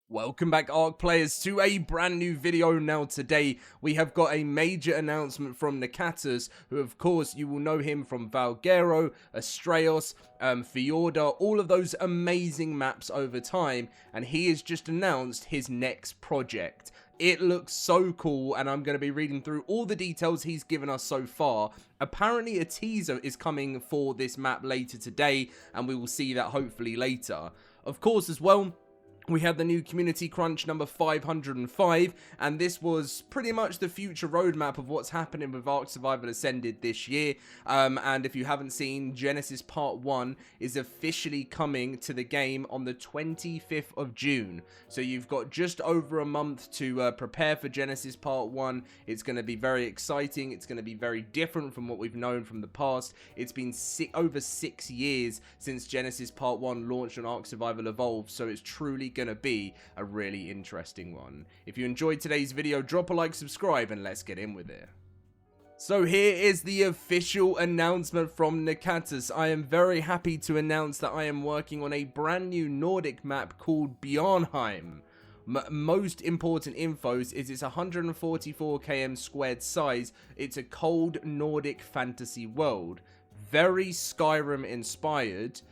Welcome back, ARK players, to a brand new video. Now today we have got a major announcement from Nekatus, who of course you will know him from Valguero, Astraeos, Fjorda, all of those amazing maps over time, and he has just announced his next project. It looks so cool, and I'm going to be reading through all the details he's given us so far. Apparently a teaser is coming for this map later today, and we will see that hopefully later. Of course as well, we had the new community crunch number 505, and this was pretty much the future roadmap of what's happening with Ark Survival Ascended this year. And if you haven't seen, Genesis Part 1 is officially coming to the game on the 25th of June. So you've got just over a month to prepare for Genesis Part 1. It's going to be very exciting. It's going to be very different from what we've known from the past. It's been over 6 years since Genesis Part 1 launched on Ark Survival Evolved, so it's truly going to be a really interesting one. If you enjoyed today's video, drop a like, subscribe, and let's get in with it. So here is the official announcement from Nekatus. I am very happy to announce that I am working on a brand new Nordic map called Bejornheim. Most important infos is it's 144 km squared size. It's a cold Nordic fantasy world, very Skyrim inspired.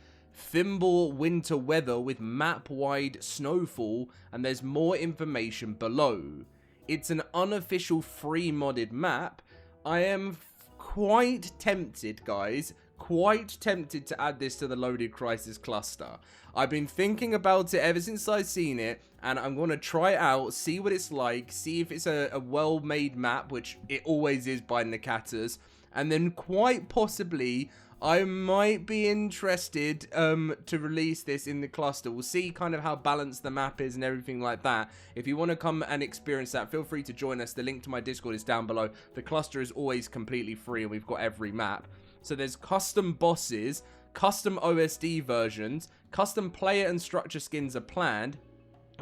Fimbulwinter weather with map-wide snowfall, and there's more information below. It's an unofficial free modded map. I am quite tempted, guys, quite tempted to add this to the LoadedCrysis cluster. I've been thinking about it ever since I've seen it, and I'm going to try it out, see what it's like, see if it's a well-made map, which it always is by Nekatus, and then quite possibly I might be interested to release this in the cluster. We'll see kind of how balanced the map is and everything like that. If you want to come and experience that, feel free to join us. The link to my Discord is down below. The cluster is always completely free, and we've got every map. So there's custom bosses, custom OSD versions, custom player and structure skins are planned.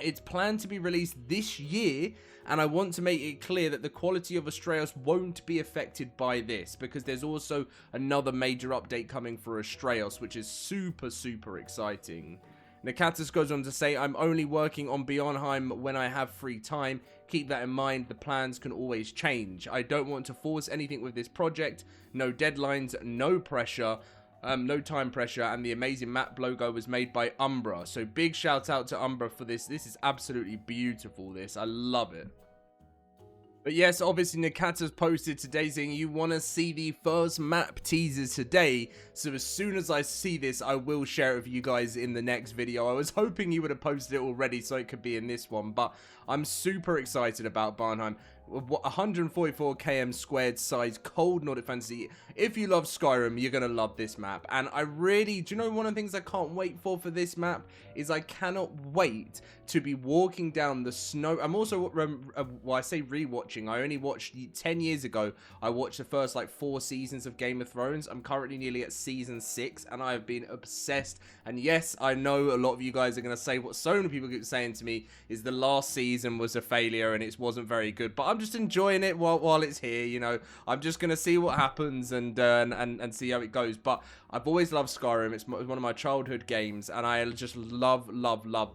It's planned to be released this year, and I want to make it clear that the quality of Astraeos won't be affected by this, because there's also another major update coming for Astraeos, which is super exciting. Nekatus goes on to say, I'm only working on Bejornheim when I have free time. Keep that in mind, the plans can always change. I don't want to force anything with this project. No deadlines, no pressure. No time pressure, and the amazing map logo was made by Umbra. So big shout out to Umbra for this. This is absolutely beautiful, this. I love it. But yes, obviously Nekatus posted today saying you want to see the first map teasers today. So as soon as I see this, I will share it with you guys in the next video. I was hoping you would have posted it already so it could be in this one, but I'm super excited about Bejornheim. 144 km squared size cold Nordic fantasy. If you love Skyrim, you're gonna love this map. And I really, do you know one of the things I can't wait for this map is I cannot wait to be walking down the snow. I'm also, well, I say rewatching. I only watched 10 years ago. I watched the first like 4 seasons of Game of Thrones. I'm currently nearly at season 6, and I have been obsessed. And yes, I know a lot of you guys are gonna say what so many people keep saying to me is the last season was a failure and it wasn't very good. But I'm just enjoying it while it's here, you know. I'm just gonna see what happens and see how it goes. But I've always loved Skyrim. It's one of my childhood games, and I just love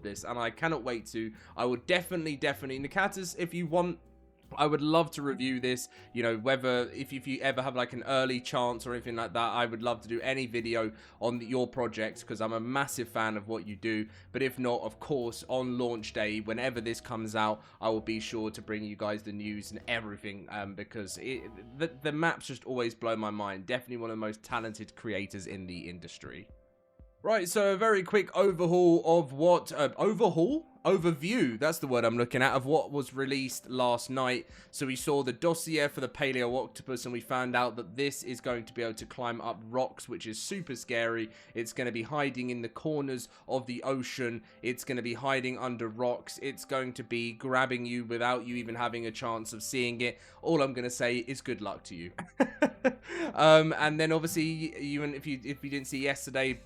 this, and I cannot wait to. I would definitely Nekatus, if you want, I would love to review this, you know, whether if you ever have like an early chance or anything like that. I would love to do any video on your projects, because I'm a massive fan of what you do. But if not, of course, on launch day, whenever this comes out, I will be sure to bring you guys the news and everything, because the maps just always blow my mind. Definitely one of the most talented creators in the industry. Right, so a very quick overhaul of what, overview, that's the word I'm looking at, of what was released last night. So we saw the dossier for the Paleo Octopus, and we found out that this is going to be able to climb up rocks, which is super scary. It's going to be hiding in the corners of the ocean. It's going to be hiding under rocks. It's going to be grabbing you without you even having a chance of seeing it. All I'm going to say is good luck to you. And then obviously, even if you didn't see yesterday,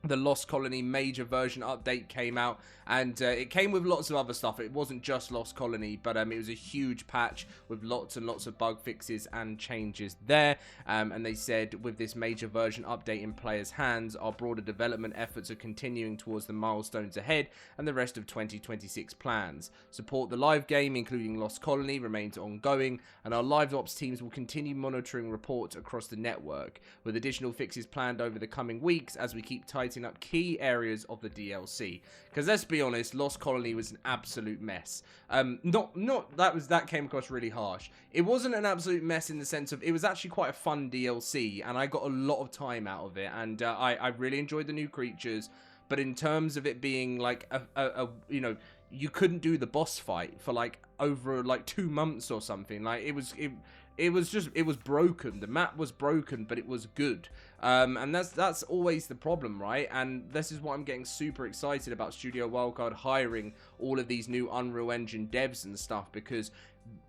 the Lost Colony major version update came out, and it came with lots of other stuff. It wasn't just Lost Colony, but it was a huge patch with lots and lots of bug fixes and changes there. And they said with this major version update in players' hands, our broader development efforts are continuing towards the milestones ahead and the rest of 2026 plans. Support the live game, including Lost Colony, remains ongoing, and our live ops teams will continue monitoring reports across the network, with additional fixes planned over the coming weeks as we keep tightening up key areas of the DLC. Because let's be honest, Lost Colony was an absolute mess. That came across really harsh. It wasn't an absolute mess in the sense of it was actually quite a fun DLC, and I got a lot of time out of it, and I really enjoyed the new creatures. But in terms of it being like you know, you couldn't do the boss fight for like over like 2 months or something. Like it was broken. The map was broken, but it was good. And that's always the problem, right? And this is what I'm getting super excited about Studio Wildcard hiring all of these new Unreal Engine devs and stuff, because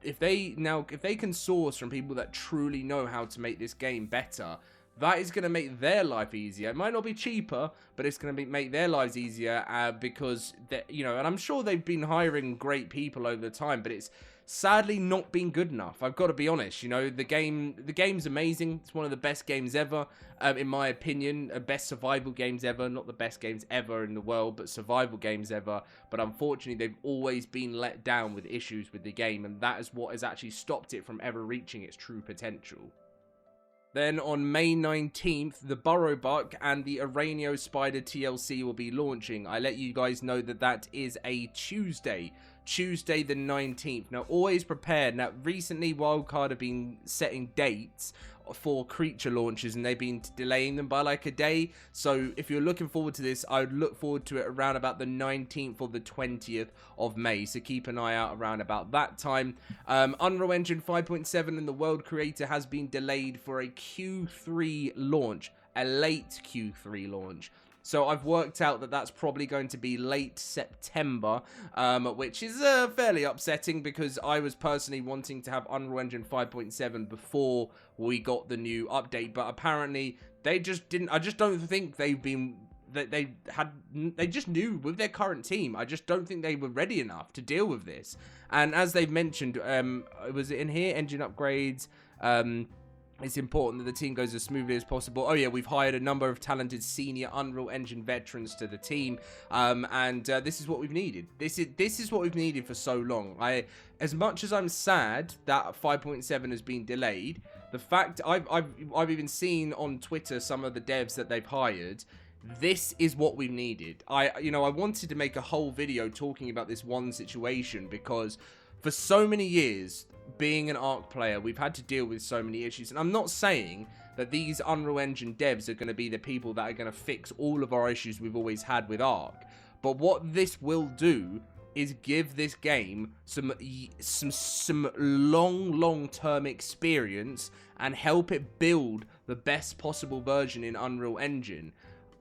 if they can source from people that truly know how to make this game better, that is going to make their life easier. It might not be cheaper, but it's going to make their lives easier because, you know, and I'm sure they've been hiring great people over the time, but it's sadly not been good enough. I've got to be honest. You know, the game's amazing. It's one of the best games ever, in my opinion. Best survival games ever. Not the best games ever in the world, but survival games ever. But unfortunately, they've always been let down with issues with the game, and that is what has actually stopped it from ever reaching its true potential. Then on May 19th, the Burrowbuck and the Aranio Spider TLC will be launching. I let you guys know that that is a Tuesday the 19th. Now, always prepared. Now, recently, Wildcard have been setting dates for creature launches, and they've been delaying them by like a day. So if you're looking forward to this, I would look forward to it around about the 19th or the 20th of May. So keep an eye out around about that time. Unreal Engine 5.7 and the World Creator has been delayed for a Q3 launch, a late Q3 launch. So I've worked out that that's probably going to be late September, which is fairly upsetting because I was personally wanting to have Unreal Engine 5.7 before we got the new update. But apparently they just didn't. I just don't think they've been. They just knew with their current team. I just don't think they were ready enough to deal with this. And as they've mentioned, was it in here? Engine upgrades. It's important that the team goes as smoothly as possible. Oh yeah, we've hired a number of talented senior Unreal Engine veterans to the team, and this is what we've needed. This is what we've needed for so long. As much as I'm sad that 5.7 has been delayed, the fact I've even seen on Twitter some of the devs that they've hired. This is what we needed. I wanted to make a whole video talking about this one situation because for so many years, being an ARK player, we've had to deal with so many issues. And I'm not saying that these Unreal Engine devs are going to be the people that are going to fix all of our issues we've always had with ARK. But what this will do is give this game some long-term experience and help it build the best possible version in Unreal Engine.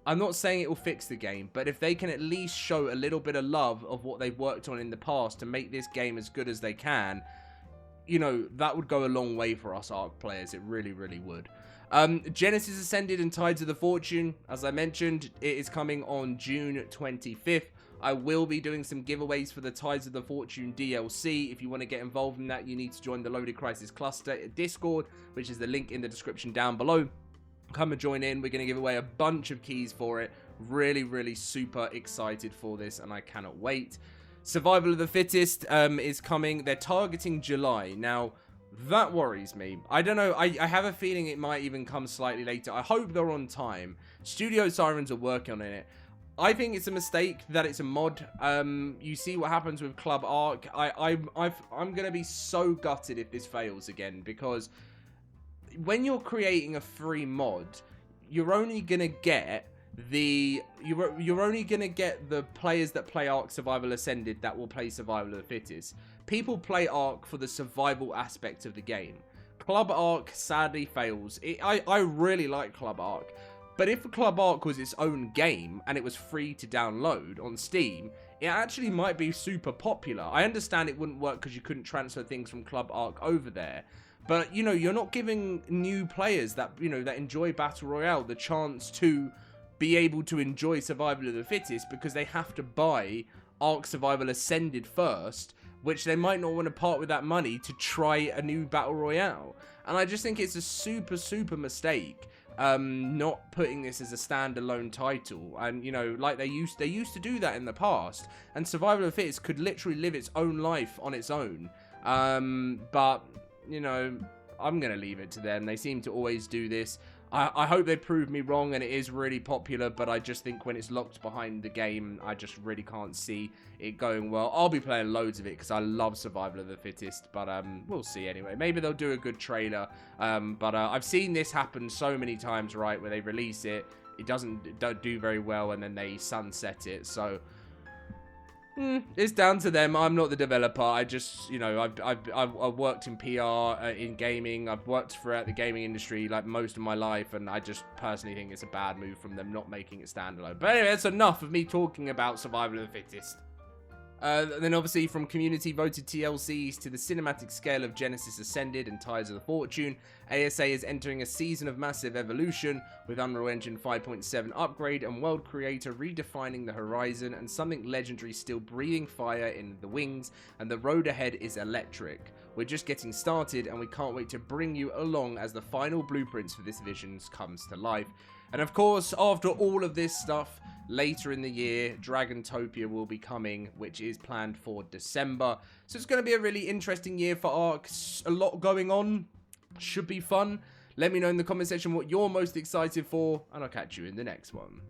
I'm not saying it will fix the game, but if they can at least show a little bit of love of what they've worked on in the past to make this game as good as they can, you know, that would go a long way for us ARK players. It really, really would. Genesis Ascended and Tides of the Fortune, as I mentioned, it is coming on June 25th. I will be doing some giveaways for the Tides of the Fortune DLC. If you want to get involved in that, you need to join the LoadedCrysis cluster Discord, which is the link in the description down below. Come and join in. We're going to give away a bunch of keys for it. Really, really super excited for this, and I cannot wait. Survival of the Fittest is coming. They're targeting July. Now, that worries me. I don't know. I have a feeling it might even come slightly later. I hope they're on time. Studio Sirens are working on it. I think it's a mistake that it's a mod. You see what happens with Club ARK. I'm going to be so gutted if this fails again, because when you're creating a free mod, you're only going to get you're only going to get the players that play ARK Survival Ascended that will play Survival of the Fittest. People play ARK for the survival aspect of the game. Club ARK sadly fails. I really like Club ARK, but if Club ARK was its own game and it was free to download on Steam, it actually might be super popular. I understand it wouldn't work because you couldn't transfer things from Club ARK over there. But, you know, you're not giving new players that, you know, that enjoy Battle Royale the chance to be able to enjoy Survival of the Fittest because they have to buy ARK Survival Ascended first, which they might not want to part with that money to try a new Battle Royale. And I just think it's a super mistake not putting this as a standalone title. And, you know, like they used to do that in the past. And Survival of the Fittest could literally live its own life on its own. But, you know, I'm going to leave it to them. They seem to always do this. I hope they prove me wrong and it is really popular, but I just think when it's locked behind the game, I just really can't see it going well. I'll be playing loads of it because I love Survival of the Fittest, but we'll see anyway. Maybe they'll do a good trailer, but I've seen this happen so many times, right, where they release it, it don't do very well, and then they sunset it, so... it's down to them. I'm not the developer. I just, you know, I've worked in PR, in gaming. I've worked throughout the gaming industry like most of my life, and I just personally think it's a bad move from them not making it standalone. But anyway, that's enough of me talking about Survival of the Fittest. Then obviously from community voted TLCs to the cinematic scale of Genesis Ascended and Ties of the Fortune, ASA is entering a season of massive evolution with Unreal Engine 5.7 upgrade and world creator redefining the horizon and something legendary still breathing fire in the wings, and the road ahead is electric. We're just getting started and we can't wait to bring you along as the final blueprints for this vision comes to life. And of course, after all of this stuff, later in the year, Dragontopia will be coming, which is planned for December. So it's going to be a really interesting year for ARK. A lot going on. Should be fun. Let me know in the comment section what you're most excited for, and I'll catch you in the next one.